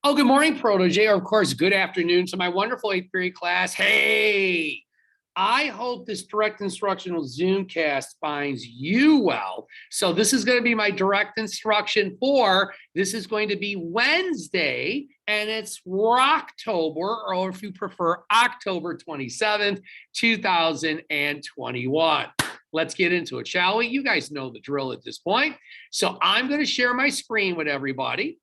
Oh, good morning, Protege, or of course, good afternoon to my wonderful eighth period class. Hey, I hope this direct instructional Zoomcast finds you well. So this is going to be my direct instruction this is going to be Wednesday, and it's Rocktober, or if you prefer, October 27th, 2021. Let's get into it, shall we? You guys know the drill at this point. So I'm going to share my screen with everybody.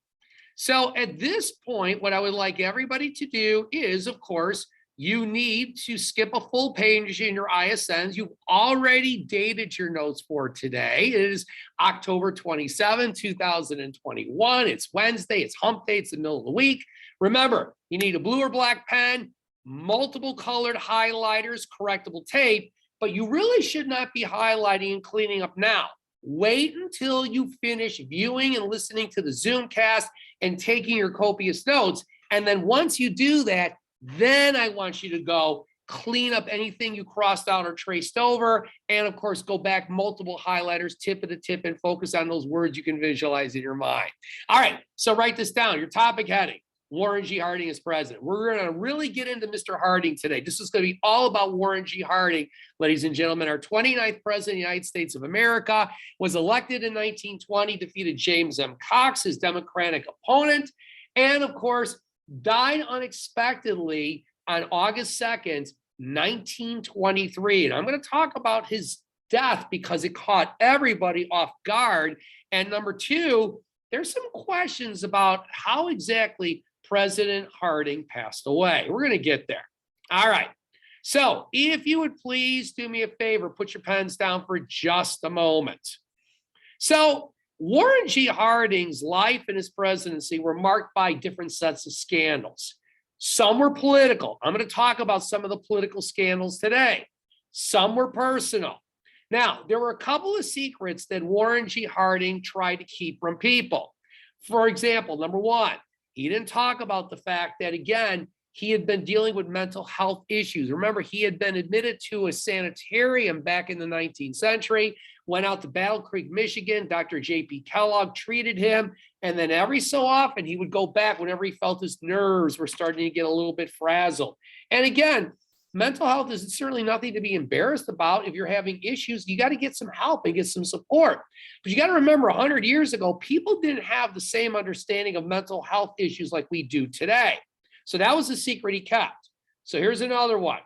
So at this point, what I would like everybody to do is, of course, you need to skip a full page in your ISNs. You've already dated your notes for today. It is October 27, 2021. It's Wednesday. It's hump day. It's the middle of the week. Remember, you need a blue or black pen, multiple colored highlighters, correctable tape, but you really should not be highlighting and cleaning up now. Wait until you finish viewing and listening to the Zoomcast and taking your copious notes. And then once you do that, then I want you to go clean up anything you crossed out or traced over. And of course, go back multiple highlighters, tip at a tip, and focus on those words you can visualize in your mind. All right, so write this down. Your topic heading: Warren G. Harding is president. We're going to really get into Mr. Harding today. This is going to be all about Warren G. Harding, ladies and gentlemen. Our 29th president of the United States of America was elected in 1920, defeated James M. Cox, his Democratic opponent, and of course, died unexpectedly on August 2nd, 1923. And I'm going to talk about his death because it caught everybody off guard. And number two, there's some questions about how exactly President Harding passed away. We're going to get there. All right. So if you would please do me a favor, put your pens down for just a moment. So Warren G. Harding's life and his presidency were marked by different sets of scandals. Some were political. I'm going to talk about some of the political scandals today. Some were personal. Now, there were a couple of secrets that Warren G. Harding tried to keep from people. For example, number one, he didn't talk about the fact that, again, he had been dealing with mental health issues. Remember, he had been admitted to a sanitarium back in the 19th century, went out to Battle Creek, Michigan. Dr. J.P. Kellogg treated him. And then every so often, he would go back whenever he felt his nerves were starting to get a little bit frazzled. And again, mental health is certainly nothing to be embarrassed about. If you're having issues, you got to get some help and get some support. But you got to remember, 100 years ago, people didn't have the same understanding of mental health issues like we do today. So that was the secret he kept. So here's another one.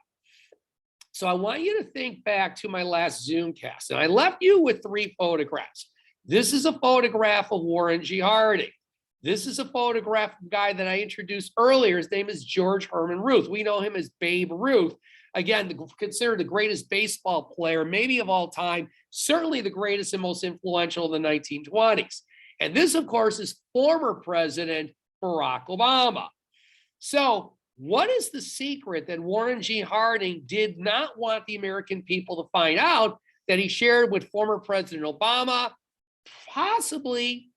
So I want you to think back to my last Zoomcast, and I left you with three photographs. This is a photograph of Warren G. Harding. This is a photograph of a guy that I introduced earlier. His name is George Herman Ruth. We know him as Babe Ruth. Again, considered the greatest baseball player, maybe of all time, certainly the greatest and most influential in the 1920s. And this, of course, is former President Barack Obama. So what is the secret that Warren G. Harding did not want the American people to find out that he shared with former President Obama, possibly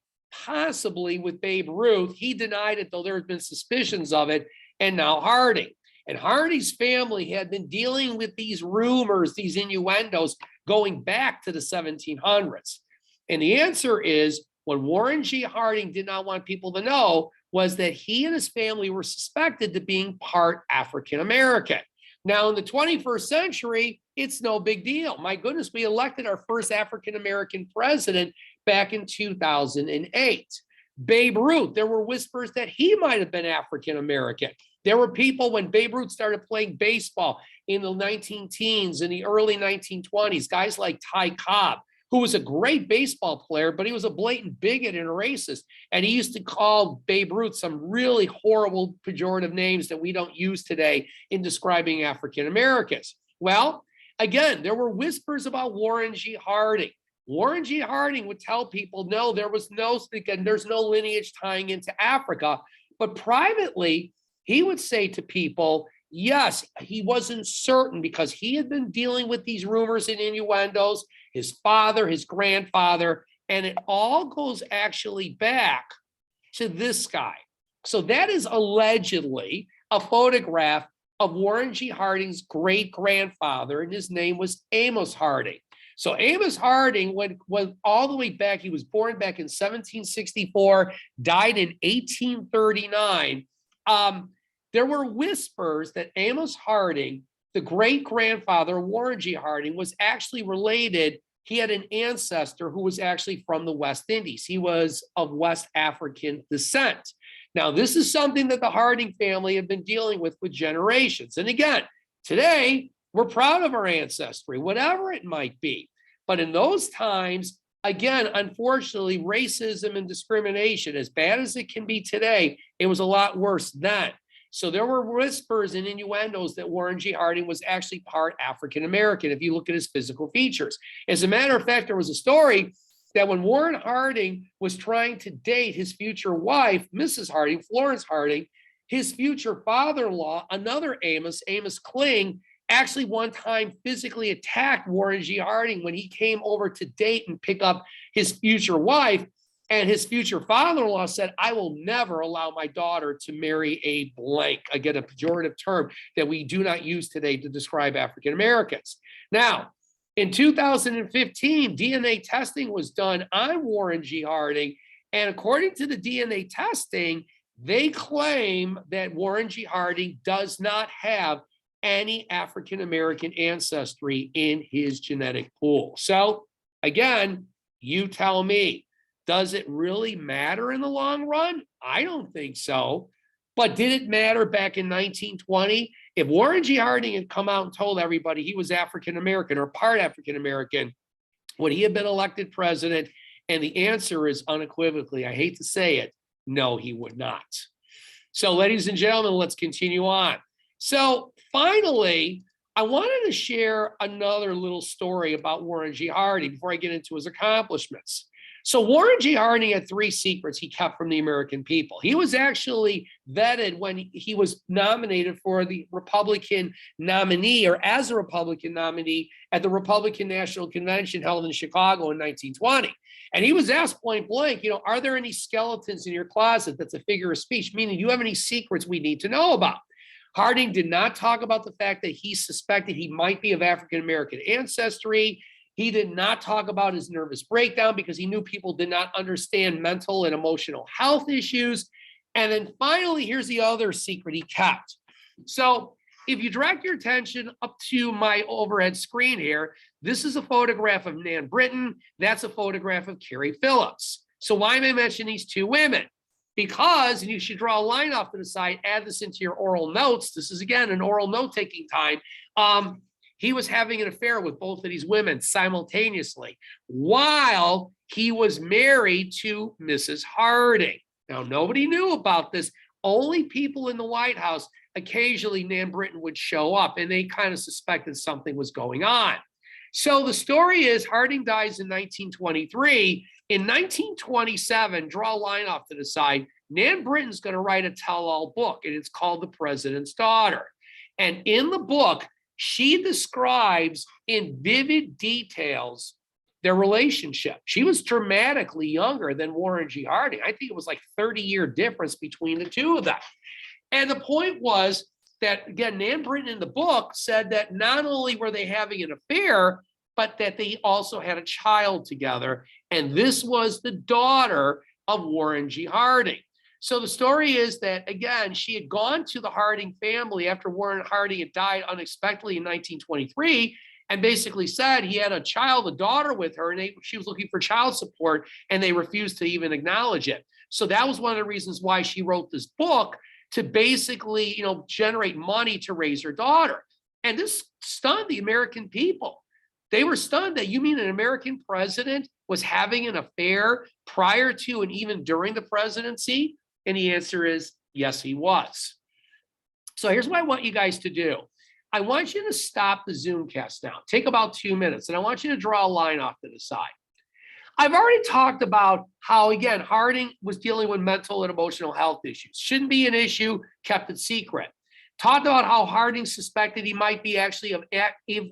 with Babe Ruth? He denied it, though there had been suspicions of it, and now Harding. And Harding's family had been dealing with these rumors, these innuendos, going back to the 1700s. And the answer is, what Warren G. Harding did not want people to know was that he and his family were suspected of being part African American. Now, in the 21st century, it's no big deal. My goodness, we elected our first African American president back in 2008. Babe Ruth, there were whispers that he might have been African American. There were people when Babe Ruth started playing baseball in the 19-teens, in the early 1920s, guys like Ty Cobb, who was a great baseball player, but he was a blatant bigot and a racist. And he used to call Babe Ruth some really horrible pejorative names that we don't use today in describing African Americans. Well, again, there were whispers about Warren G. Harding. Warren G. Harding would tell people, no, there's no lineage tying into Africa. But privately, he would say to people, yes, he wasn't certain because he had been dealing with these rumors and innuendos, his father, his grandfather, and it all goes actually back to this guy. So that is allegedly a photograph of Warren G. Harding's great-grandfather, and his name was Amos Harding. So Amos Harding went all the way back. He was born back in 1764, died in 1839. There were whispers that Amos Harding, the great-grandfather of Warren G. Harding, was actually related. He had an ancestor who was actually from the West Indies. He was of West African descent. Now, this is something that the Harding family have been dealing with generations. And again, today, we're proud of our ancestry, whatever it might be. But in those times, again, unfortunately, racism and discrimination, as bad as it can be today, it was a lot worse then. So there were whispers and innuendos that Warren G. Harding was actually part African American, if you look at his physical features. As a matter of fact, there was a story that when Warren Harding was trying to date his future wife, Mrs. Harding, Florence Harding, his future father-in-law, another Amos Kling, actually one time physically attacked Warren G. Harding when he came over to date and pick up his future wife. And his future father-in-law said, I will never allow my daughter to marry a blank. Again, a pejorative term that we do not use today to describe African Americans. Now, in 2015, DNA testing was done on Warren G. Harding. And according to the DNA testing, they claim that Warren G. Harding does not have any African American ancestry in his genetic pool. So again, you tell me. Does it really matter in the long run? I don't think so. But did it matter back in 1920? If Warren G. Harding had come out and told everybody he was African American or part African American, would he have been elected president? And the answer is unequivocally, I hate to say it, no, he would not. So, ladies and gentlemen, let's continue on. So finally, I wanted to share another little story about Warren G. Harding before I get into his accomplishments. So Warren G. Harding had 3 secrets he kept from the American people. He was actually vetted when he was nominated for the Republican nominee or as a Republican nominee at the Republican National Convention held in Chicago in 1920. And he was asked point blank, are there any skeletons in your closet? That's a figure of speech, meaning do you have any secrets we need to know about? Harding did not talk about the fact that he suspected he might be of African American ancestry. He did not talk about his nervous breakdown because he knew people did not understand mental and emotional health issues. And then finally, here's the other secret he kept. So if you direct your attention up to my overhead screen here, this is a photograph of Nan Britton. That's a photograph of Carrie Phillips. So why am I mentioning these 2 women? Because, and you should draw a line off to the side, add this into your oral notes. This is, again, an oral note-taking time. He was having an affair with both of these women simultaneously while he was married to Mrs. Harding. Now, nobody knew about this. Only people in the White House, occasionally Nan Britton would show up, and they kind of suspected something was going on. So the story is Harding dies in 1923. In 1927, draw a line off to the side, Nan Britton's going to write a tell-all book, and it's called The President's Daughter. And in the book, she describes in vivid details their relationship. She was dramatically younger than Warren G. Harding. I think it was like 30-year difference between the 2 of them. And the point was that, again, Nan Britton in the book said that not only were they having an affair, but that they also had a child together. And this was the daughter of Warren G. Harding. So the story is that, again, she had gone to the Harding family after Warren Harding had died unexpectedly in 1923 and basically said he had a daughter with her, and she was looking for child support, and they refused to even acknowledge it. So that was one of the reasons why she wrote this book, to basically, generate money to raise her daughter. And this stunned the American people. They were stunned that you mean an American president was having an affair prior to and even during the presidency? And the answer is yes, he was. So here's what I want you guys to do. I want you to stop the Zoomcast now. Take about 2 minutes, and I want you to draw a line off to the side. I've already talked about how, again, Harding was dealing with mental and emotional health issues. Shouldn't be an issue, kept it secret. Talked about how Harding suspected he might be actually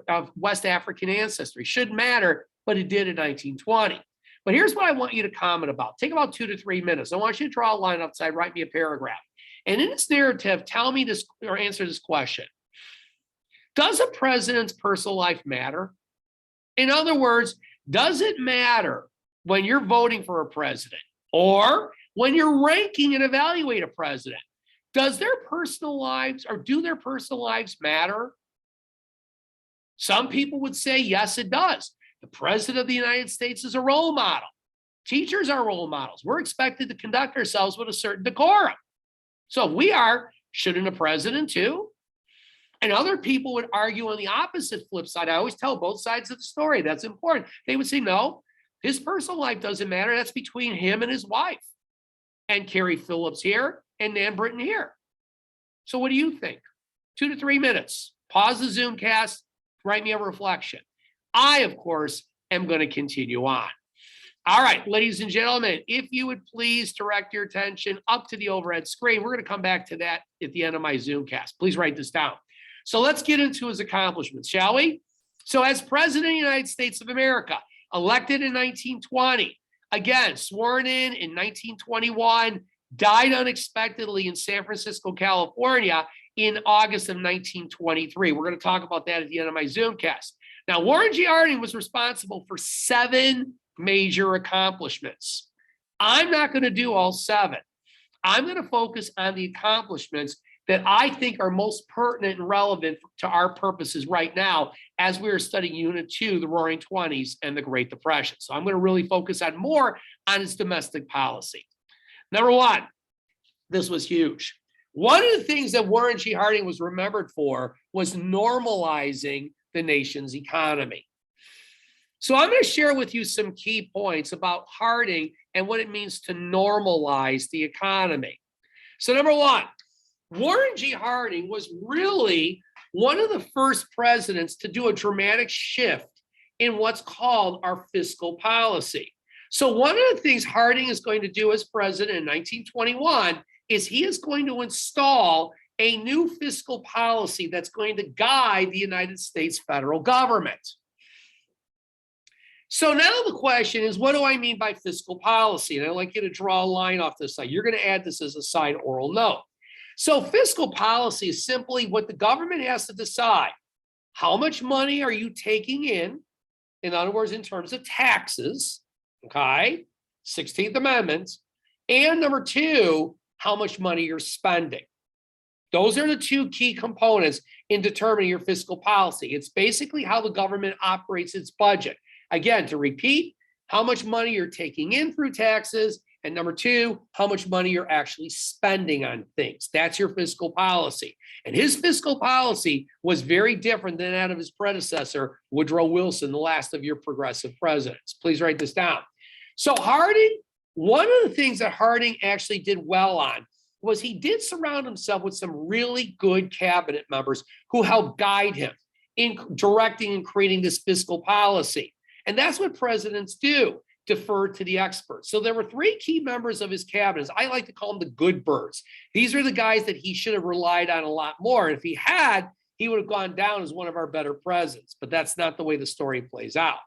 of West African ancestry. Shouldn't matter, but it did in 1920. But here's what I want you to comment about. Take about 2 to 3 minutes. I want you to draw a line outside, write me a paragraph. And in this narrative, tell me this or answer this question. Does a president's personal life matter? In other words, does it matter when you're voting for a president or when you're ranking and evaluate a president? Does their personal lives or do their personal lives matter? Some people would say, yes, it does. The president of the United States is a role model. Teachers are role models. We're expected to conduct ourselves with a certain decorum. So if we are, shouldn't a president too? And other people would argue on the opposite flip side. I always tell both sides of the story. That's important. They would say, no, his personal life doesn't matter. That's between him and his wife. And Carrie Phillips here and Nan Britton here. So what do you think? 2 to 3 minutes. Pause the Zoomcast. Write me a reflection. I, of course, am going to continue on. All right, ladies and gentlemen, if you would please direct your attention up to the overhead screen. We're going to come back to that at the end of my Zoomcast. Please write this down. So let's get into his accomplishments, shall we? So as President of the United States of America, elected in 1920, again, sworn in 1921, died unexpectedly in San Francisco, California in August of 1923. We're going to talk about that at the end of my Zoomcast. Now, Warren G. Harding was responsible for 7 major accomplishments. I'm not going to do all 7. I'm going to focus on the accomplishments that I think are most pertinent and relevant to our purposes right now as we are studying Unit 2, the Roaring Twenties and the Great Depression. So I'm going to really focus on more on his domestic policy. Number 1, this was huge. One of the things that Warren G. Harding was remembered for was normalizing the nation's economy. So I'm going to share with you some key points about Harding and what it means to normalize the economy. So number 1, Warren G. Harding was really one of the first presidents to do a dramatic shift in what's called our fiscal policy. So one of the things Harding is going to do as president in 1921 is he is going to install a new fiscal policy that's going to guide the United States federal government. So now the question is, what do I mean by fiscal policy? And I'd like you to draw a line off this side. You're going to add this as a side oral note. So fiscal policy is simply what the government has to decide. How much money are you taking in other words, in terms of taxes, okay, 16th Amendment, and number 2, how much money you're spending. Those are the 2 key components in determining your fiscal policy. It's basically how the government operates its budget. Again, to repeat, how much money you're taking in through taxes, and number 2, how much money you're actually spending on things. That's your fiscal policy. And his fiscal policy was very different than that of his predecessor, Woodrow Wilson, the last of your progressive presidents. Please write this down. So Harding, one of the things that Harding actually did well on was he did surround himself with some really good cabinet members who helped guide him in directing and creating this fiscal policy. And that's what presidents do, defer to the experts. So there were 3 key members of his cabinet. I like to call them the good birds. These are the guys that he should have relied on a lot more. And if he had, he would have gone down as one of our better presidents. But that's not the way the story plays out.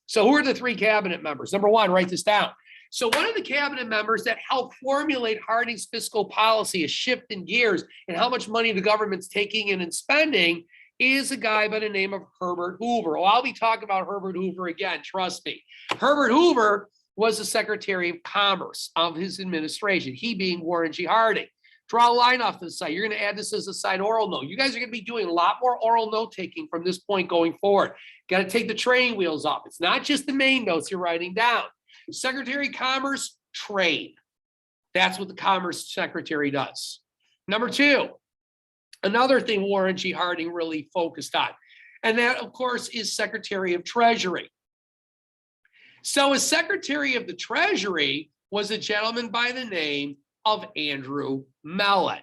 So who are the 3 cabinet members? Number 1, write this down. So one of the cabinet members that helped formulate Harding's fiscal policy, a shift in gears and how much money the government's taking in and spending, is a guy by the name of Herbert Hoover. Oh, I'll be talking about Herbert Hoover again, trust me. Herbert Hoover was the Secretary of Commerce of his administration, he being Warren G. Harding. Draw a line off to the side. You're going to add this as a side oral note. You guys are going to be doing a lot more oral note taking from this point going forward. Got to take the training wheels off. It's not just the main notes you're writing down. Secretary of Commerce, trade. That's what the Commerce Secretary does. Number 2, another thing Warren G. Harding really focused on, and that, of course, is Secretary of Treasury. So as Secretary of the Treasury was a gentleman by the name of Andrew Mellon.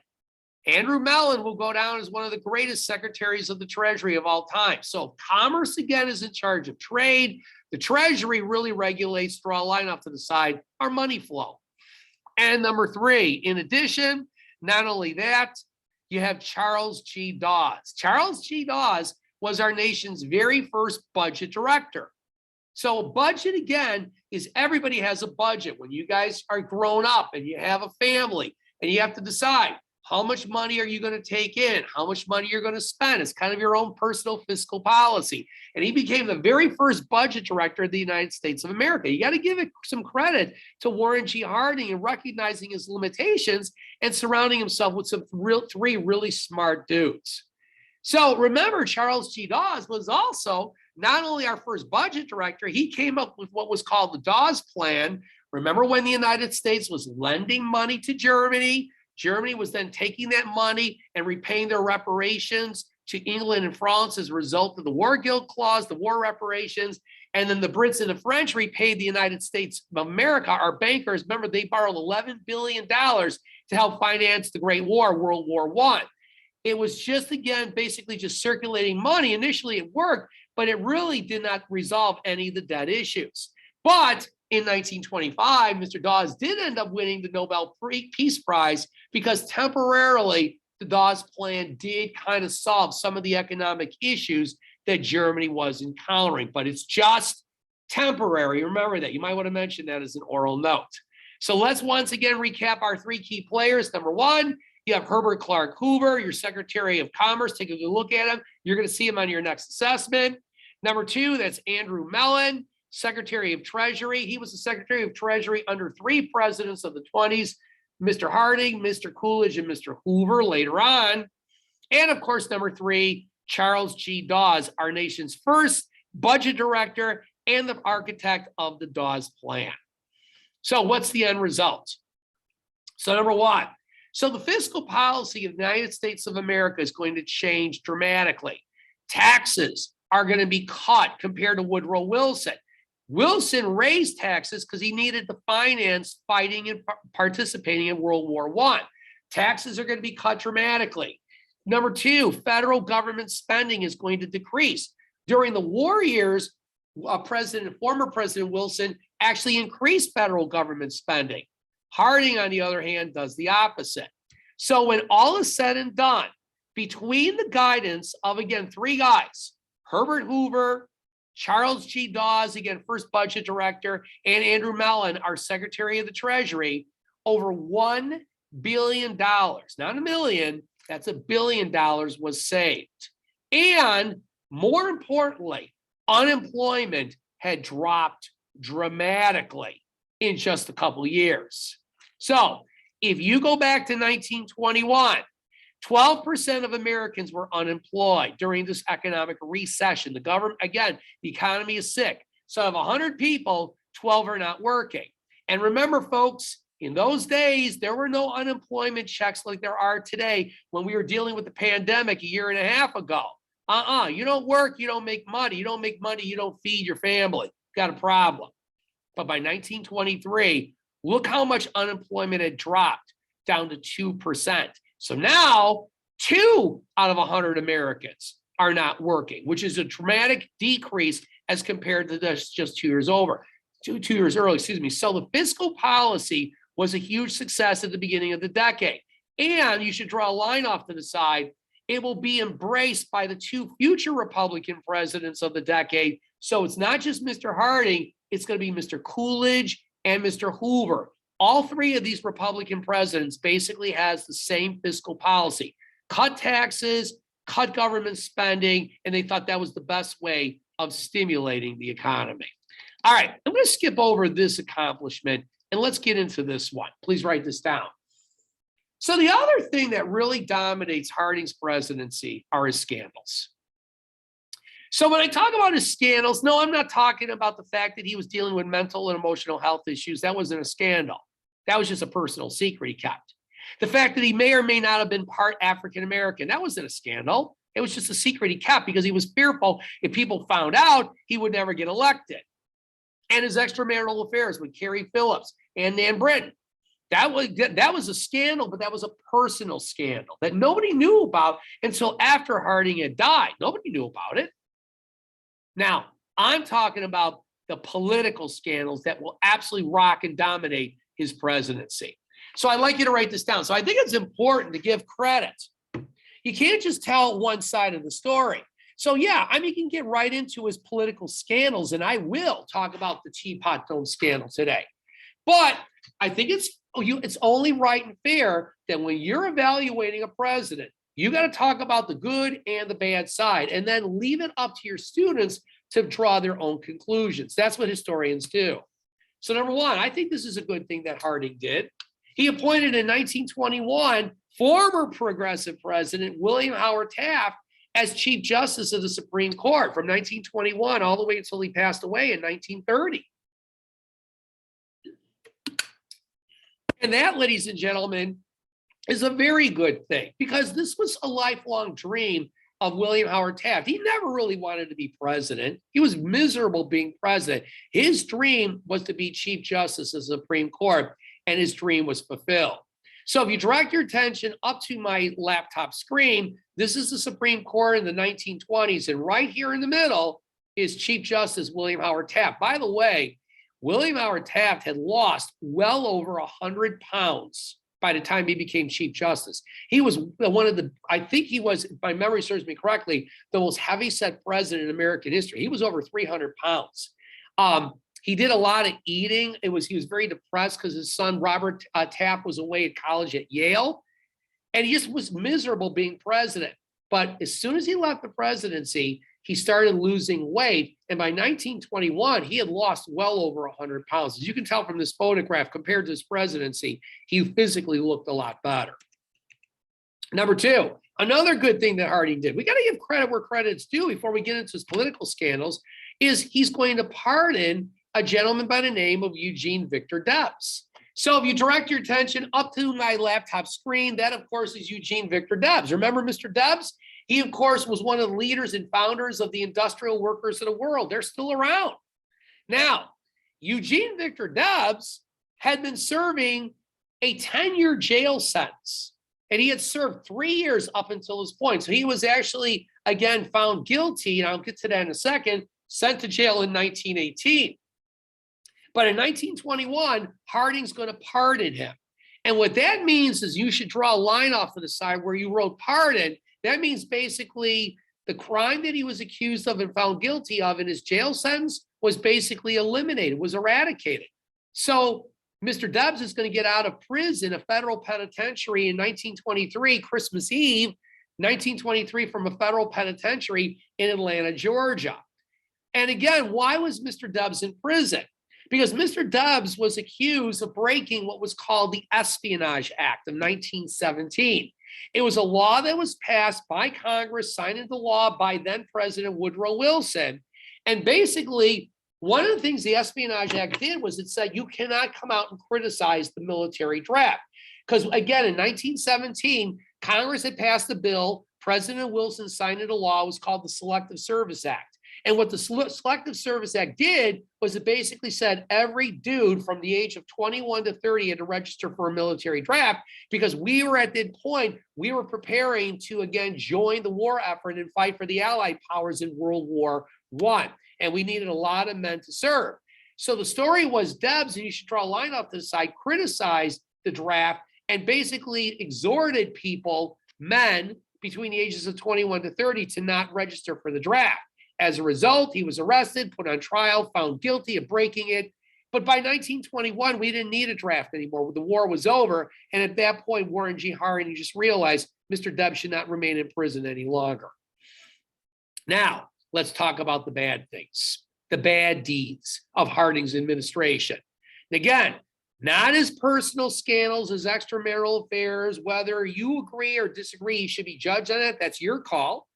Andrew Mellon will go down as one of the greatest secretaries of the Treasury of all time. So Commerce, again, is in charge of trade. The Treasury really regulates, draw a line off to the side, our money flow. And number 3, in addition, not only that, you have Charles G. Dawes. Charles G. Dawes was our nation's very first budget director. So a budget, again, is everybody has a budget. When you guys are grown up and you have a family and you have to decide, How much money are you going to take in? How much money you're going to spend? It's kind of your own personal fiscal policy. And he became the very first budget director of the United States of America. You got to give it some credit to Warren G. Harding and recognizing his limitations and surrounding himself with three really smart dudes. So remember, Charles G. Dawes was also not only our first budget director, he came up with what was called the Dawes Plan. Remember when the United States was lending money to Germany? Germany was then taking that money and repaying their reparations to England and France as a result of the War Guild Clause, the war reparations. And then the Brits and the French repaid the United States of America, our bankers. Remember, they borrowed $11 billion to help finance the Great War, World War I. It was just, again, basically just circulating money. Initially, it worked, but it really did not resolve any of the debt issues. But in 1925, Mr. Dawes did end up winning the Nobel Peace Prize because temporarily the Dawes Plan did kind of solve some of the economic issues that Germany was encountering, but it's just temporary. Remember that. You might want to mention that as an oral note. So let's once again recap our three key players. Number one, you have Herbert Clark Hoover, your Secretary of Commerce. Take a good look at him. You're going to see him on your next assessment. Number two, that's Andrew Mellon, Secretary of Treasury. He was the Secretary of Treasury under three presidents of the 20s, Mr. Harding, Mr. Coolidge, and Mr. Hoover later on. And of course, number three, Charles G. Dawes, our nation's first budget director and the architect of the Dawes Plan. So what's the end result? So number one, so the fiscal policy of the United States of America is going to change dramatically. Taxes are going to be cut compared to Woodrow Wilson. Wilson raised taxes because he needed to finance fighting and participating in World War I. Taxes are going to be cut dramatically. Number two, federal government spending is going to decrease. During the war years, former President Wilson actually increased federal government spending. Harding, on the other hand, does the opposite. So when all is said and done, between the guidance of, again, three guys, Herbert Hoover, Charles G. Dawes, again, first budget director, and Andrew Mellon, our Secretary of the Treasury, over $1 billion, not a million, that's $1 billion was saved. And more importantly, unemployment had dropped dramatically in just a couple of years. So if you go back to 1921, 12% of Americans were unemployed during this economic recession. The government, again, the economy is sick. So of 100 people, 12 are not working. And remember, folks, in those days, there were no unemployment checks like there are today when we were dealing with the pandemic a year and a half ago. You don't work, you don't make money. You don't make money, you don't feed your family. Got a problem. But by 1923, look how much unemployment had dropped down to 2%. So now 2 out of 100 Americans are not working, which is a dramatic decrease as compared to this just 2 years over, two years early, excuse me. So the fiscal policy was a huge success at the beginning of the decade. And you should draw a line off to the side. It will be embraced by the 2 future Republican presidents of the decade. So it's not just Mr. Harding, it's going to be Mr. Coolidge and Mr. Hoover. All 3 of these Republican presidents basically has the same fiscal policy. Cut taxes, cut government spending, and they thought that was the best way of stimulating the economy. All right, I'm going to skip over this accomplishment and let's get into this one. Please write this down. So the other thing that really dominates Harding's presidency are his scandals. So when I talk about his scandals, no, I'm not talking about the fact that he was dealing with mental and emotional health issues. That wasn't a scandal. That was just a personal secret he kept. The fact that he may or may not have been part African-American, that wasn't a scandal. It was just a secret he kept because he was fearful if people found out, he would never get elected. And his extramarital affairs with Carrie Phillips and Nan Britton. That was a scandal, but that was a personal scandal that nobody knew about until after Harding had died. Nobody knew about it. Now, I'm talking about the political scandals that will absolutely rock and dominate his presidency. So I'd like you to write this down. So I think it's important to give credit. You can't just tell one side of the story. So yeah, I mean, you can get right into his political scandals, and I will talk about the Teapot Dome Scandal today. But I think it's It's only right and fair that when you're evaluating a president, you got to talk about the good and the bad side, and then leave it up to your students to draw their own conclusions. That's what historians do. So number one, I think this is a good thing that Harding did. He appointed in 1921 former progressive president William Howard Taft as Chief Justice of the Supreme Court from 1921 all the way until he passed away in 1930. And that, ladies and gentlemen, is a very good thing, because this was a lifelong dream of William Howard Taft. He never really wanted to be president. He was miserable being president. His dream was to be Chief Justice of the Supreme Court, and his dream was fulfilled. So if you direct your attention up to my laptop screen, this is the Supreme Court in the 1920s, and right here in the middle is Chief Justice William Howard Taft. By the way, William Howard Taft had lost well over 100 pounds by the time he became Chief Justice. He was one of the, I think he was, if my memory serves me correctly, the most heavy-set president in American history. He was over 300 pounds. He did a lot of eating. He was very depressed because his son, Robert Taft, was away at college at Yale. And he just was miserable being president. But as soon as he left the presidency, he started losing weight. And by 1921, he had lost well over 100 pounds. As you can tell from this photograph, compared to his presidency, he physically looked a lot better. Number two, another good thing that Harding did, we got to give credit where credit's due before we get into his political scandals, is he's going to pardon a gentleman by the name of Eugene Victor Debs. So if you direct your attention up to my laptop screen, that of course is Eugene Victor Debs. Remember Mr. Debs? He, of course, was one of the leaders and founders of the industrial workers of the world. They're still around. Now, Eugene Victor Debs had been serving a 10-year jail sentence, and he had served 3 years up until this point. So he was actually, again, found guilty, and I'll get to that in a second, sent to jail in 1918. But in 1921, Harding's going to pardon him. And what that means is you should draw a line off to the side where you wrote pardon. That means basically the crime that he was accused of and found guilty of in his jail sentence was basically eliminated, was eradicated. So Mr. Debs is going to get out of prison, a federal penitentiary in 1923, Christmas Eve, 1923, from a federal penitentiary in Atlanta, Georgia. And again, why was Mr. Debs in prison? Because Mr. Debs was accused of breaking what was called the Espionage Act of 1917. It was a law that was passed by Congress, signed into law by then President Woodrow Wilson. And basically, one of the things the Espionage Act did was it said you cannot come out and criticize the military draft. Because again, in 1917, Congress had passed a bill, President Wilson signed into law, it was called the Selective Service Act. And what the Selective Service Act did was it basically said every dude from the age of 21 to 30 had to register for a military draft, because we were at that point, we were preparing to, again, join the war effort and fight for the Allied powers in World War I. And we needed a lot of men to serve. So the story was Debs, and you should draw a line off to the side, criticized the draft and basically exhorted people, men between the ages of 21 to 30, to not register for the draft. As a result, he was arrested, put on trial, found guilty of breaking it. But by 1921, we didn't need a draft anymore. The war was over. And at that point, Warren G. Harding just realized Mr. Debs should not remain in prison any longer. Now, let's talk about the bad things, the bad deeds of Harding's administration. And again, not his personal scandals, his extramarital affairs, whether you agree or disagree, he should be judged on it. That's your call.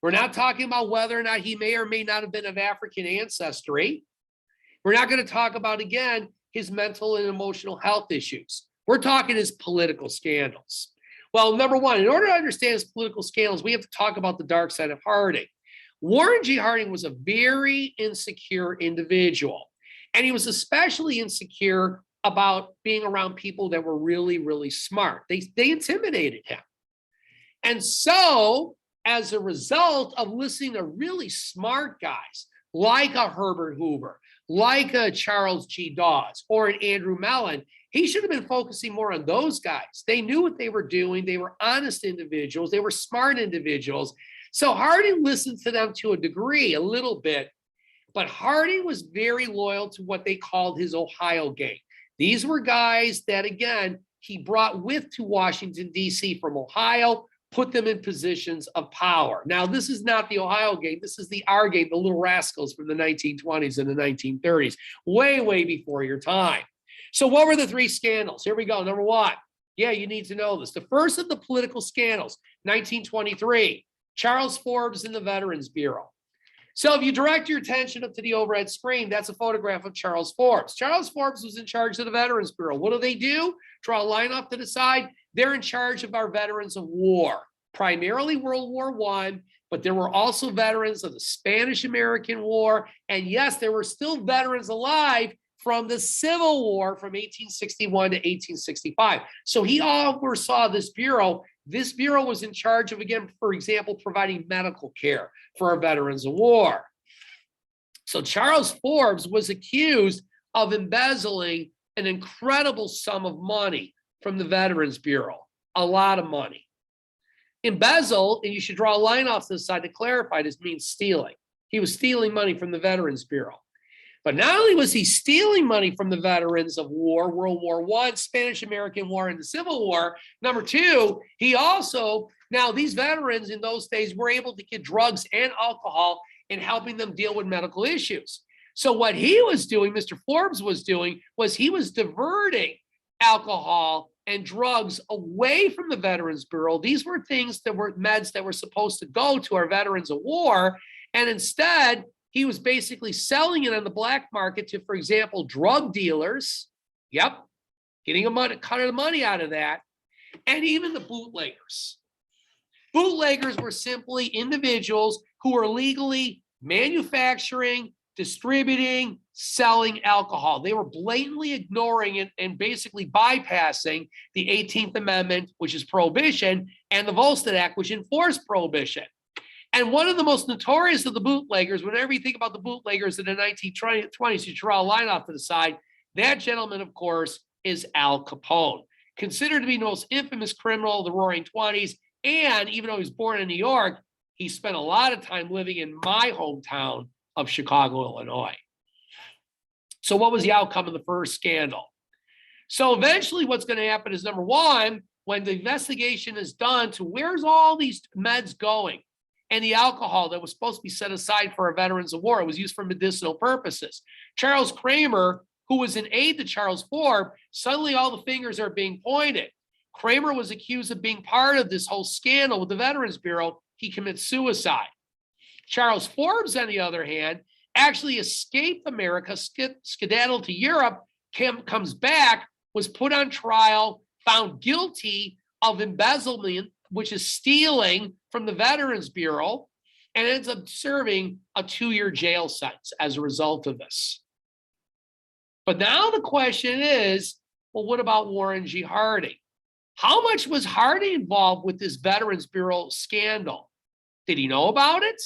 We're not talking about whether or not he may or may not have been of African ancestry. We're not going to talk about, again, his mental and emotional health issues. We're talking his political scandals. Well, number one, in order to understand his political scandals, we have to talk about the dark side of Harding. Warren G. Harding was a very insecure individual, and he was especially insecure about being around people that were really, really smart. They intimidated him. And so, as a result of listening to really smart guys like a Herbert Hoover, like a Charles G. Dawes, or an Andrew Mellon, he should have been focusing more on those guys. They knew what they were doing. They were honest individuals. They were smart individuals. So Harding listened to them to a degree, a little bit, but Harding was very loyal to what they called his Ohio gang. These were guys that, again, he brought with to Washington, D.C. from Ohio, put them in positions of power. Now, this is not the Ohio gang. This is the R gang, the little rascals from the 1920s and the 1930s, way, way before your time. So what were the three scandals? Here we go. Number one. Yeah, you need to know this. The first of the political scandals, 1923, Charles Forbes and the Veterans Bureau. So if you direct your attention up to the overhead screen, that's a photograph of Charles Forbes. Charles Forbes was in charge of the Veterans Bureau. What do? Draw a line off to the side. They're in charge of our veterans of war, primarily World War I, but there were also veterans of the Spanish-American War. And yes, there were still veterans alive from the Civil War from 1861 to 1865. So he oversaw this bureau. This bureau was in charge of, again, for example, providing medical care for our veterans of war. So Charles Forbes was accused of embezzling an incredible sum of money from the Veterans Bureau, a lot of money. Embezzle, and you should draw a line off to the side to clarify this, means stealing. He was stealing money from the Veterans Bureau. But not only was he stealing money from the veterans of war, World War I, Spanish-American War, and the Civil War, number two, he also, now these veterans in those days were able to get drugs and alcohol in helping them deal with medical issues. So what he was doing, Mr. Forbes was doing, was he was diverting alcohol and drugs away from the Veterans Bureau. These were things that were meds that were supposed to go to our veterans of war. And instead, he was basically selling it on the black market to, for example, drug dealers. Yep, getting a cut of the money out of that. And even the bootleggers. Bootleggers were simply individuals who were legally manufacturing, distributing, selling alcohol. They were blatantly ignoring it and basically bypassing the 18th Amendment, which is prohibition, and the Volstead Act, which enforced prohibition. And one of the most notorious of the bootleggers, whenever you think about the bootleggers in the 1920s, you draw a line off to the side. That gentleman, of course, is Al Capone, considered to be the most infamous criminal of the Roaring '20s. And even though he was born in New York, he spent a lot of time living in my hometown of Chicago, Illinois. So what was the outcome of the first scandal? So eventually what's going to happen is, number one, when the investigation is done to where's all these meds going, and the alcohol that was supposed to be set aside for our veterans of war, it was used for medicinal purposes. Charles Kramer, who was an aide to Charles Forbes, suddenly all the fingers are being pointed. Kramer was accused of being part of this whole scandal with the Veterans Bureau. He commits suicide. Charles Forbes, on the other hand, actually escaped America, skedaddled to Europe, comes back, was put on trial, found guilty of embezzlement, which is stealing from the Veterans Bureau, and ends up serving a 2-year jail sentence as a result of this. But now the question is, well, what about Warren G. Harding? How much was Harding involved with this Veterans Bureau scandal? Did he know about it?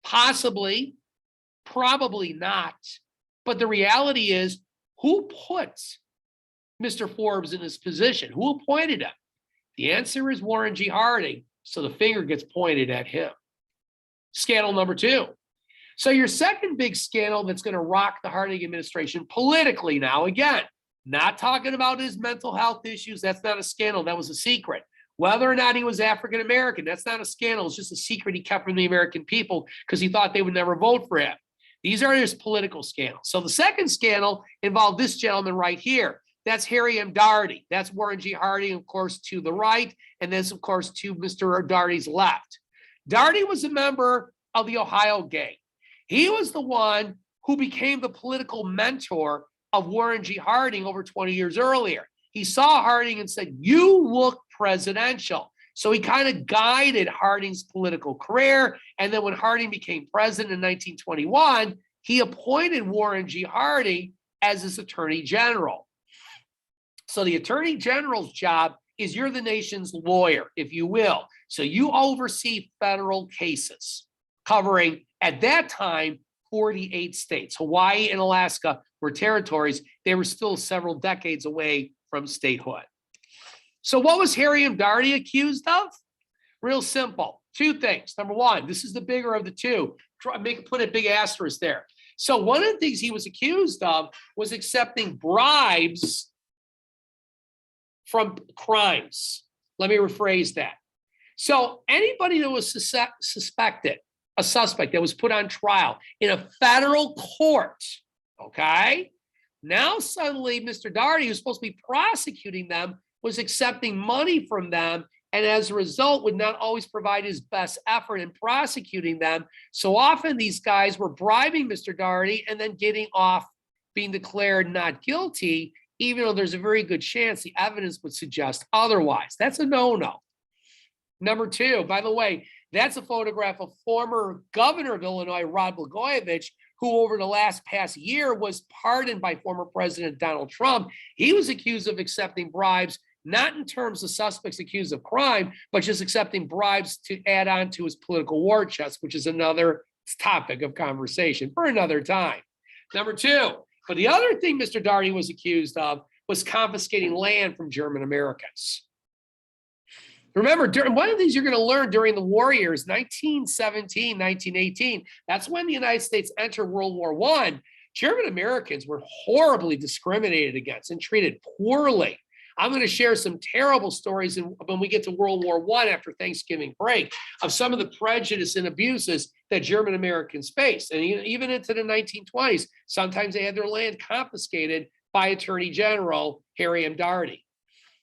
Possibly, probably not. But the reality is, who put Mr. Forbes in this position? Who appointed him? The answer is Warren G. Harding, so the finger gets pointed at him. Scandal number two. So your second big scandal that's going to rock the Harding administration politically now, again, not talking about his mental health issues, that's not a scandal, that was a secret. Whether or not he was African American, that's not a scandal, it's just a secret he kept from the American people because he thought they would never vote for him. These are his political scandals. So the second scandal involved this gentleman right here. That's Harry M. Daugherty. That's Warren G. Harding, of course, to the right, and then, of course, to Mr. Daugherty's left. Daugherty was a member of the Ohio gang. He was the one who became the political mentor of Warren G. Harding over 20 years earlier. He saw Harding and said, "You look presidential." So he kind of guided Harding's political career. And then when Harding became president in 1921, he appointed Warren G. Harding as his attorney general. So the attorney general's job is you're the nation's lawyer, if you will. So you oversee federal cases covering, at that time, 48 states. Hawaii and Alaska were territories. They were still several decades away from statehood. So what was Harry M. Daugherty accused of? Real simple. Two things. Number one, this is the bigger of the two. Put a big asterisk there. So one of the things he was accused of was accepting bribes from crimes. Let me rephrase that. So anybody that was suspected, a suspect that was put on trial in a federal court, okay? Now suddenly Mr. Daugherty, who's supposed to be prosecuting them, was accepting money from them, and as a result would not always provide his best effort in prosecuting them. So often these guys were bribing Mr. Daugherty and then getting off being declared not guilty, even though there's a very good chance the evidence would suggest otherwise. That's a no-no. Number two, by the way, that's a photograph of former governor of Illinois, Rod Blagojevich, who over the past year was pardoned by former President Donald Trump. He was accused of accepting bribes, not in terms of suspects accused of crime, but just accepting bribes to add on to his political war chest, which is another topic of conversation for another time. Number two, but the other thing Mr. Daugherty was accused of was confiscating land from German Americans. Remember, one of the things you're going to learn during the war years, 1917, 1918, that's when the United States entered World War I. German Americans were horribly discriminated against and treated poorly. I'm going to share some terrible stories when we get to World War I after Thanksgiving break of some of the prejudice and abuses that German Americans faced. And even into the 1920s, sometimes they had their land confiscated by Attorney General Harry M. Daugherty.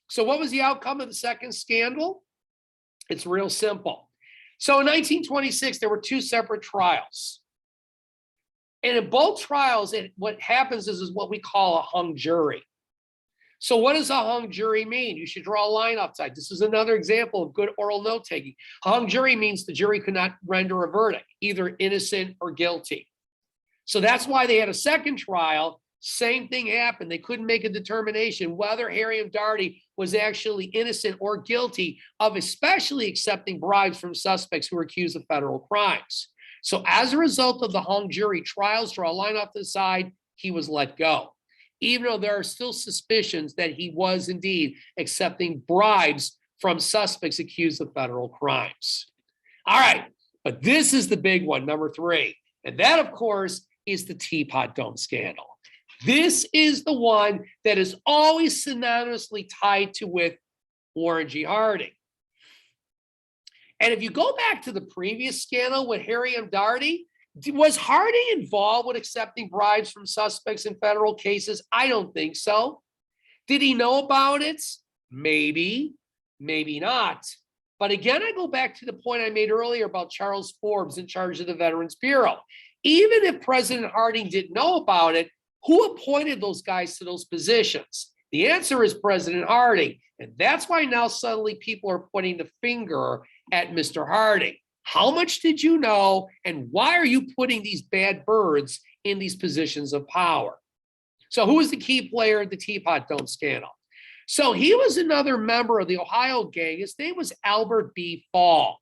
So what was the outcome of the second scandal? It's real simple. So in 1926, there were two separate trials. And in both trials, what happens is what we call a hung jury. So what does a hung jury mean? You should draw a line outside. This is another example of good oral note-taking. A hung jury means the jury could not render a verdict, either innocent or guilty. So that's why they had a second trial. Same thing happened. They couldn't make a determination whether Harry M. Daugherty was actually innocent or guilty of especially accepting bribes from suspects who were accused of federal crimes. So as a result of the hung jury trials, draw a line off to the side, he was let go, even though there are still suspicions that he was indeed accepting bribes from suspects accused of federal crimes. All right, but this is the big one, number three. And that, of course, is the Teapot Dome Scandal. This is the one that is always synonymously tied to with Warren G. Harding. And if you go back to the previous scandal with Harry M. Daugherty, was Harding involved with accepting bribes from suspects in federal cases? I don't think so. Did he know about it? Maybe, maybe not. But again, I go back to the point I made earlier about Charles Forbes in charge of the Veterans Bureau. Even if President Harding didn't know about it, who appointed those guys to those positions? The answer is President Harding. And that's why now suddenly people are pointing the finger at Mr. Harding. How much did you know? And why are you putting these bad birds in these positions of power? So who was the key player at the Teapot Dome Scandal? So he was another member of the Ohio gang. His name was Albert B. Fall.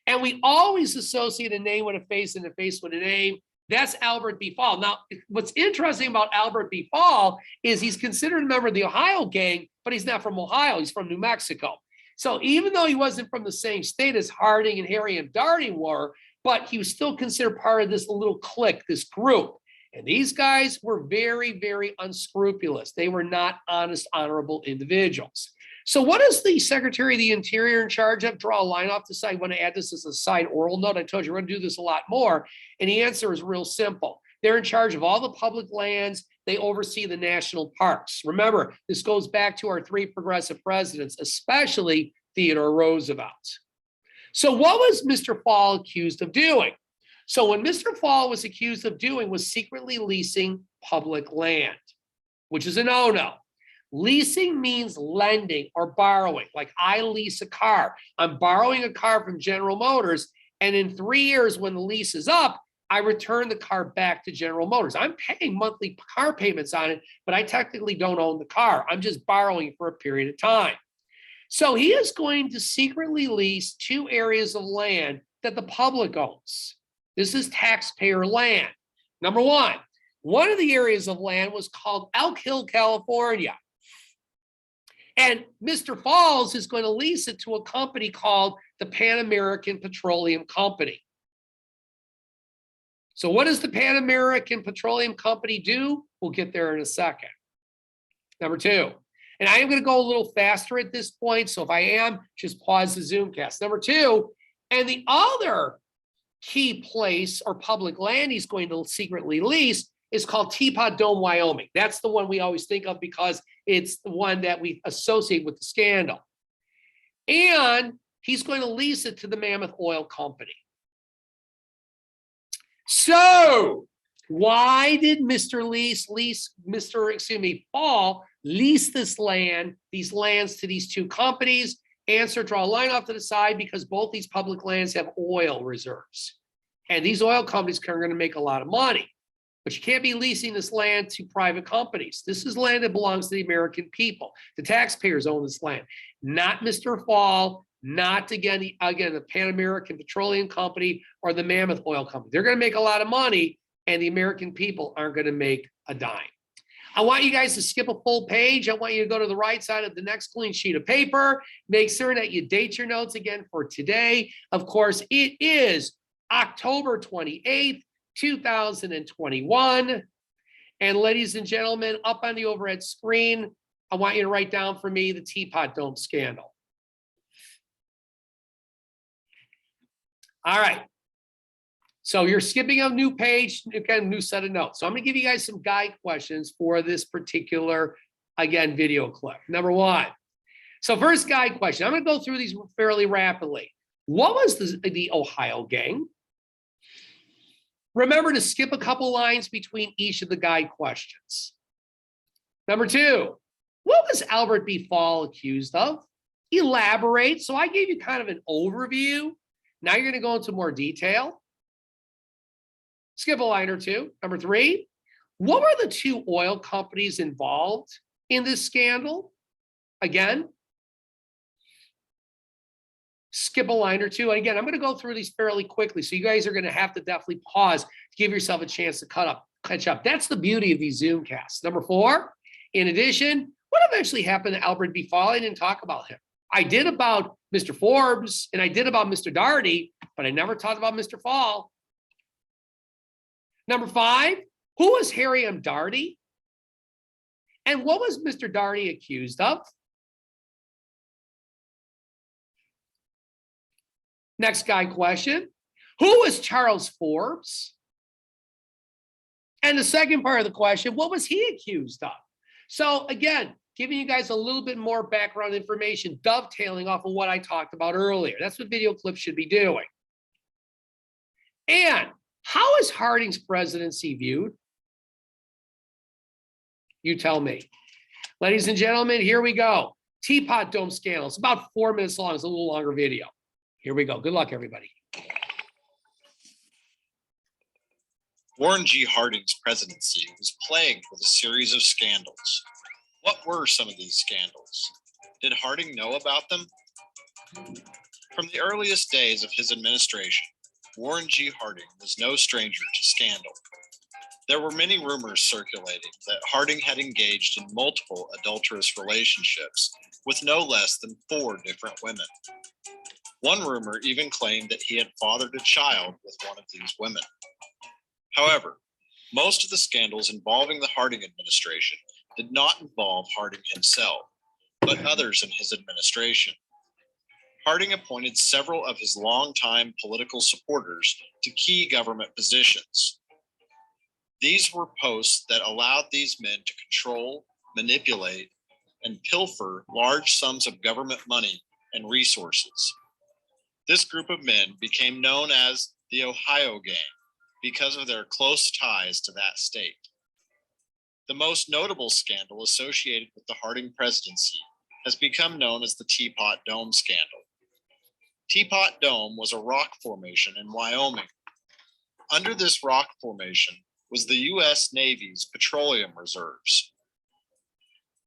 And we always associate a name with a face and a face with a name. That's Albert B. Fall. Now, what's interesting about Albert B. Fall is he's considered a member of the Ohio gang, but he's not from Ohio. He's from New Mexico. So even though he wasn't from the same state as Harding and Harry M. Daugherty were, but he was still considered part of this little clique, this group. And these guys were very, very unscrupulous. They were not honest, honorable individuals. So what is the Secretary of the Interior in charge of? Draw a line off the side. I want to add this as a side oral note. I told you we're going to do this a lot more. And the answer is real simple. They're in charge of all the public lands. They oversee the national parks. Remember, this goes back to our three progressive presidents, especially Theodore Roosevelt. So what was Mr. Fall accused of doing? So what Mr. Fall was accused of doing was secretly leasing public land, which is a no-no. Leasing means lending or borrowing. Like I lease a car. I'm borrowing a car from General Motors, and in 3 years when the lease is up, I return the car back to General Motors. I'm paying monthly car payments on it, but I technically don't own the car. I'm just borrowing for a period of time. So he is going to secretly lease 2 areas of land that the public owns. This is taxpayer land. Number one of the areas of land was called Elk Hill, California. And Mr. Falls is going to lease it to a company called the Pan American Petroleum Company. So what does the Pan American Petroleum Company do? We'll get there in a second. Number two, and I am going to go a little faster at this point. So if I am, just pause the Zoomcast. Number two, and the other key place or public land he's going to secretly lease is called Teapot Dome, Wyoming. That's the one we always think of because it's the one that we associate with the scandal. And he's going to lease it to the Mammoth Oil Company. So why did Mr. Fall lease this land, these lands to these two companies? Answer, draw a line off to the side, because both these public lands have oil reserves. And these oil companies are going to make a lot of money. But you can't be leasing this land to private companies. This is land that belongs to the American people. The taxpayers own this land, not Mr. Fall, not again the Pan American Petroleum Company or the Mammoth Oil Company. They're going to make a lot of money, and the American people aren't going to make a dime. I want you guys to skip a full page. I want you to go to the right side of the next clean sheet of paper. Make sure that you date your notes again for today. Of course, it is October 28th, 2021. And ladies and gentlemen, up on the overhead screen, I want you to write down for me the Teapot Dome Scandal. All right. So you're skipping a new page, again, new set of notes. So I'm going to give you guys some guide questions for this particular, again, video clip. Number one. So first guide question. I'm going to go through these fairly rapidly. What was the Ohio gang? Remember to skip a couple lines between each of the guide questions. Number two. What was Albert B. Fall accused of? Elaborate. So I gave you kind of an overview. Now you're going to go into more detail. Skip a line or two. Number three, what were the two oil companies involved in this scandal? Again, skip a line or two. And again, I'm going to go through these fairly quickly. So you guys are going to have to definitely pause to give yourself a chance to catch up. That's the beauty of these Zoomcasts. Number four, in addition, what eventually happened to Albert B. Fall? I didn't talk about him. I did about Mr. Forbes and I did about Mr. Daugherty, but I never talked about Mr. Fall. Number five, who was Harry M. Daugherty? And what was Mr. Daugherty accused of? Next guide question, who was Charles Forbes? And the second part of the question, what was he accused of? So again, giving you guys a little bit more background information, dovetailing off of what I talked about earlier. That's what video clips should be doing. And how is Harding's presidency viewed? You tell me. Ladies and gentlemen, here we go. Teapot Dome Scandal. It's about 4 minutes long. It's a little longer video. Here we go. Good luck, everybody. Warren G. Harding's presidency was plagued with a series of scandals. What were some of these scandals? Did Harding know about them? From the earliest days of his administration, Warren G. Harding was no stranger to scandal. There were many rumors circulating that Harding had engaged in multiple adulterous relationships with no less than 4 different women. One rumor even claimed that he had fathered a child with one of these women. However, most of the scandals involving the Harding administration did not involve Harding himself, but others in his administration. Harding appointed several of his longtime political supporters to key government positions. These were posts that allowed these men to control, manipulate, and pilfer large sums of government money and resources. This group of men became known as the Ohio Gang because of their close ties to that state. The most notable scandal associated with the Harding presidency has become known as the Teapot Dome Scandal. Teapot Dome was a rock formation in Wyoming. Under this rock formation was the U.S. Navy's petroleum reserves.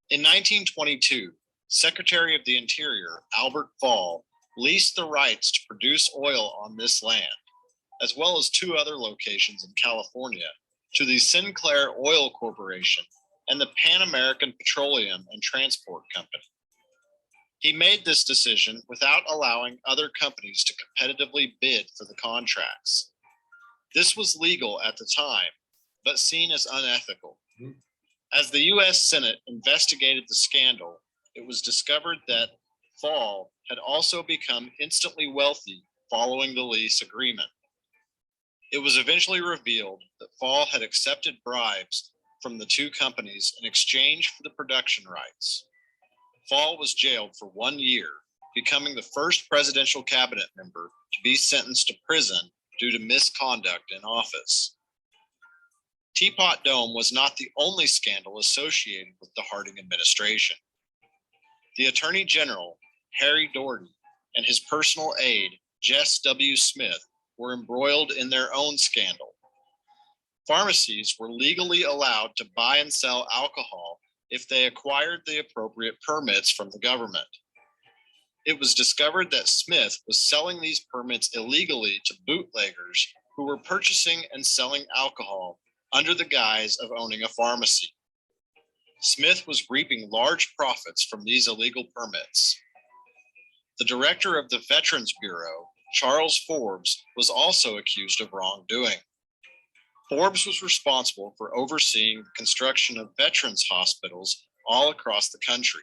In 1922, Secretary of the Interior Albert Fall leased the rights to produce oil on this land, as well as 2 other locations in California, to the Sinclair Oil Corporation and the Pan American Petroleum and Transport Company. He made this decision without allowing other companies to competitively bid for the contracts. This was legal at the time, but seen as unethical. As the U.S. Senate investigated the scandal, it was discovered that Fall had also become instantly wealthy following the lease agreement. It was eventually revealed that Fall had accepted bribes from the two companies in exchange for the production rights. Fall was jailed for 1 year, becoming the first presidential cabinet member to be sentenced to prison due to misconduct in office. Teapot Dome was not the only scandal associated with the Harding administration. The Attorney General, Harry Doherty, and his personal aide, Jess W. Smith, were embroiled in their own scandal. Pharmacies were legally allowed to buy and sell alcohol if they acquired the appropriate permits from the government. It was discovered that Smith was selling these permits illegally to bootleggers who were purchasing and selling alcohol under the guise of owning a pharmacy. Smith was reaping large profits from these illegal permits. The director of the Veterans Bureau, Charles Forbes, was also accused of wrongdoing. Forbes was responsible for overseeing the construction of veterans hospitals all across the country.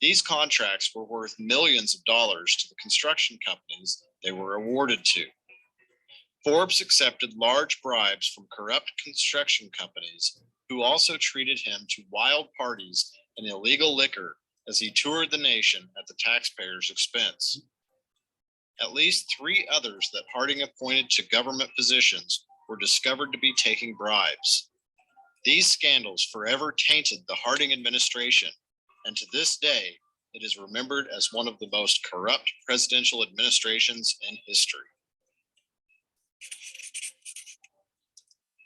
These contracts were worth millions of dollars to the construction companies they were awarded to. Forbes accepted large bribes from corrupt construction companies who also treated him to wild parties and illegal liquor as he toured the nation at the taxpayers' expense. At least 3 others that Harding appointed to government positions were discovered to be taking bribes. These scandals forever tainted the Harding administration, and to this day, it is remembered as one of the most corrupt presidential administrations in history.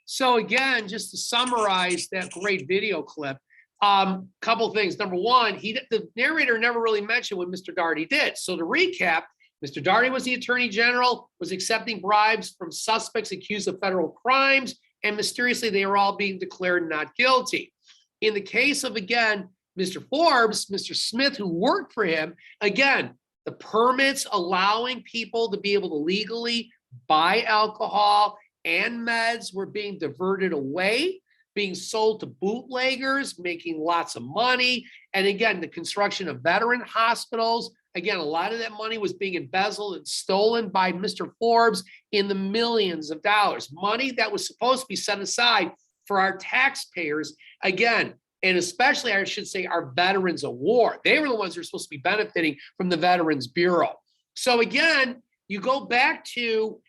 So again, just to summarize that great video clip, couple things. Number one, the narrator never really mentioned what Mr. Daugherty did. So to recap, Mr. Daugherty was the Attorney General, was accepting bribes from suspects accused of federal crimes, and mysteriously they were all being declared not guilty. In the case of, again, Mr. Forbes, Mr. Smith, who worked for him, again, the permits allowing people to be able to legally buy alcohol and meds were being diverted away, being sold to bootleggers, making lots of money. And again, the construction of veteran hospitals, again, a lot of that money was being embezzled and stolen by Mr. Forbes in the millions of dollars, money that was supposed to be set aside for our taxpayers, again, and especially, I should say, our veterans of war. They were the ones who are supposed to be benefiting from the Veterans Bureau. So again, you go back to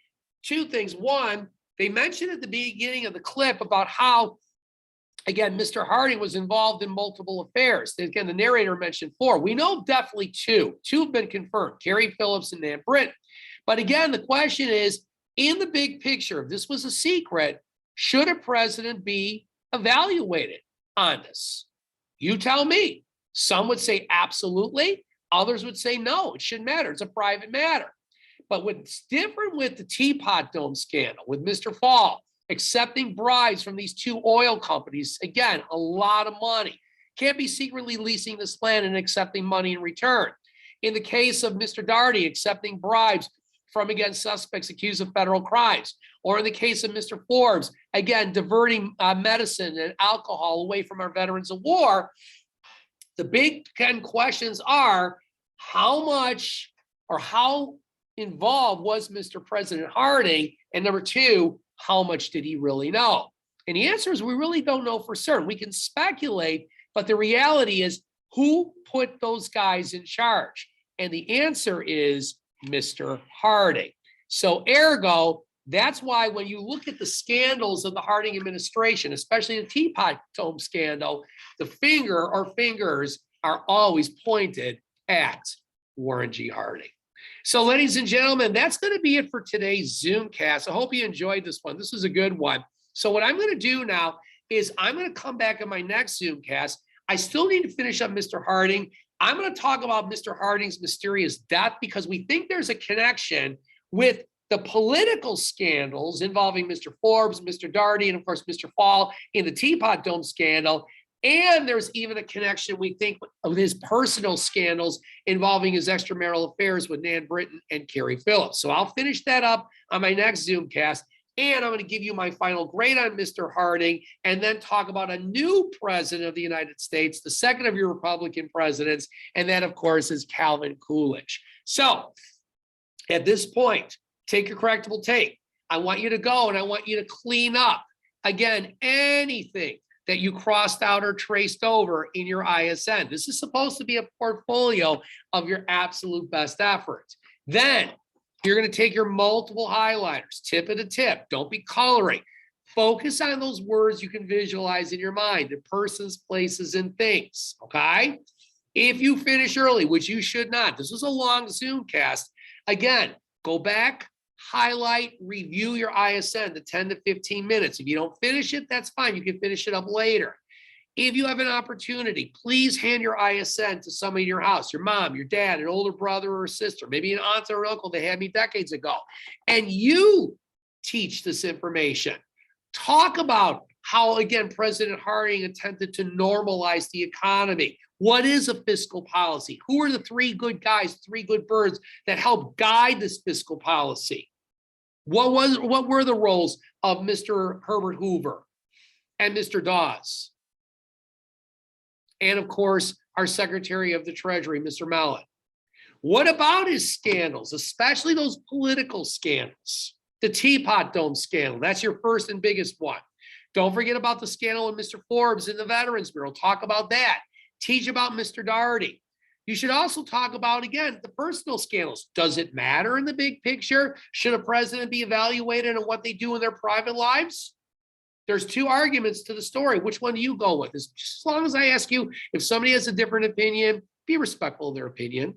2 things. One, they mentioned at the beginning of the clip about how, again, Mr. Harding was involved in multiple affairs. Again, the narrator mentioned 4. We know definitely 2. 2 have been confirmed, Carrie Phillips and Nan Britton. But again, the question is, in the big picture, if this was a secret, should a president be evaluated on this? You tell me. Some would say absolutely. Others would say no, it shouldn't matter. It's a private matter. But what's different with the Teapot Dome scandal, with Mr. Fall accepting bribes from these 2 oil companies, again, a lot of money. Can't be secretly leasing this land and accepting money in return. In the case of Mr. Daugherty accepting bribes from, again, suspects accused of federal crimes. Or in the case of Mr. Forbes, again, diverting medicine and alcohol away from our veterans of war. The big 10 questions are, how much or how involved was Mr. President Harding? And number 2, how much did he really know? And the answer is, we really don't know for certain. We can speculate, but the reality is, who put those guys in charge? And the answer is Mr. Harding. So ergo, that's why when you look at the scandals of the Harding administration, especially the Teapot Dome scandal, the fingers are always pointed at Warren G. Harding. So ladies and gentlemen, that's going to be it for today's Zoomcast. I hope you enjoyed this one. This was a good one. So what I'm going to do now is I'm going to come back in my next Zoomcast. I still need to finish up Mr. Harding. I'm going to talk about Mr. Harding's mysterious death because we think there's a connection with the political scandals involving Mr. Forbes, Mr. Daugherty, and of course, Mr. Fall in the Teapot Dome scandal. And there's even a connection, we think, of his personal scandals involving his extramarital affairs with Nan Britton and Carrie Phillips. So I'll finish that up on my next Zoomcast. And I'm going to give you my final grade on Mr. Harding, and then talk about a new president of the United States, the second of your Republican presidents. And that, of course, is Calvin Coolidge. So at this point, take your correctable tape. I want you to go and I want you to clean up, again, anything that you crossed out or traced over in your ISN. This is supposed to be a portfolio of your absolute best efforts. Then you're going to take your multiple highlighters, tip at a tip. Don't be coloring. Focus on those words you can visualize in your mind, the persons, places, and things, okay? If you finish early, which you should not, this was a long Zoomcast. Again, go back, highlight, review your ISN, the 10 to 15 minutes. If you don't finish it, that's fine. You can finish it up later. If you have an opportunity, please hand your ISN to somebody in your house, your mom, your dad, an older brother or sister, maybe an aunt or uncle they had me decades ago, and you teach this information. Talk about how, again, President Harding attempted to normalize the economy. What is a fiscal policy? Who are the three good guys, three good birds that help guide this fiscal policy? What were the roles of Mr. Herbert Hoover and Mr. Dawes? And of course, our Secretary of the Treasury, Mr. Mellon. What about his scandals, especially those political scandals? The Teapot Dome Scandal, that's your first and biggest one. Don't forget about the scandal with Mr. Forbes in the Veterans Bureau. Talk about that. Teach about Mr. Daugherty. You should also talk about, again, the personal scandals. Does it matter in the big picture? Should a president be evaluated on what they do in their private lives? There's two arguments to the story. Which one do you go with? As long as I ask you, if somebody has a different opinion, be respectful of their opinion.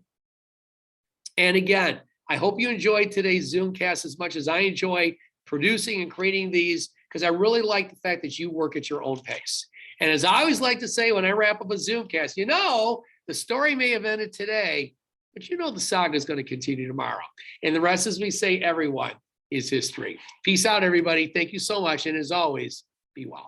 And again, I hope you enjoyed today's Zoomcast as much as I enjoy producing and creating these, because I really like the fact that you work at your own pace. And as I always like to say when I wrap up a Zoomcast, you know, the story may have ended today, but you know the saga is going to continue tomorrow. And the rest, as we say, everyone is history. Peace out, everybody. Thank you so much. And as always, be well.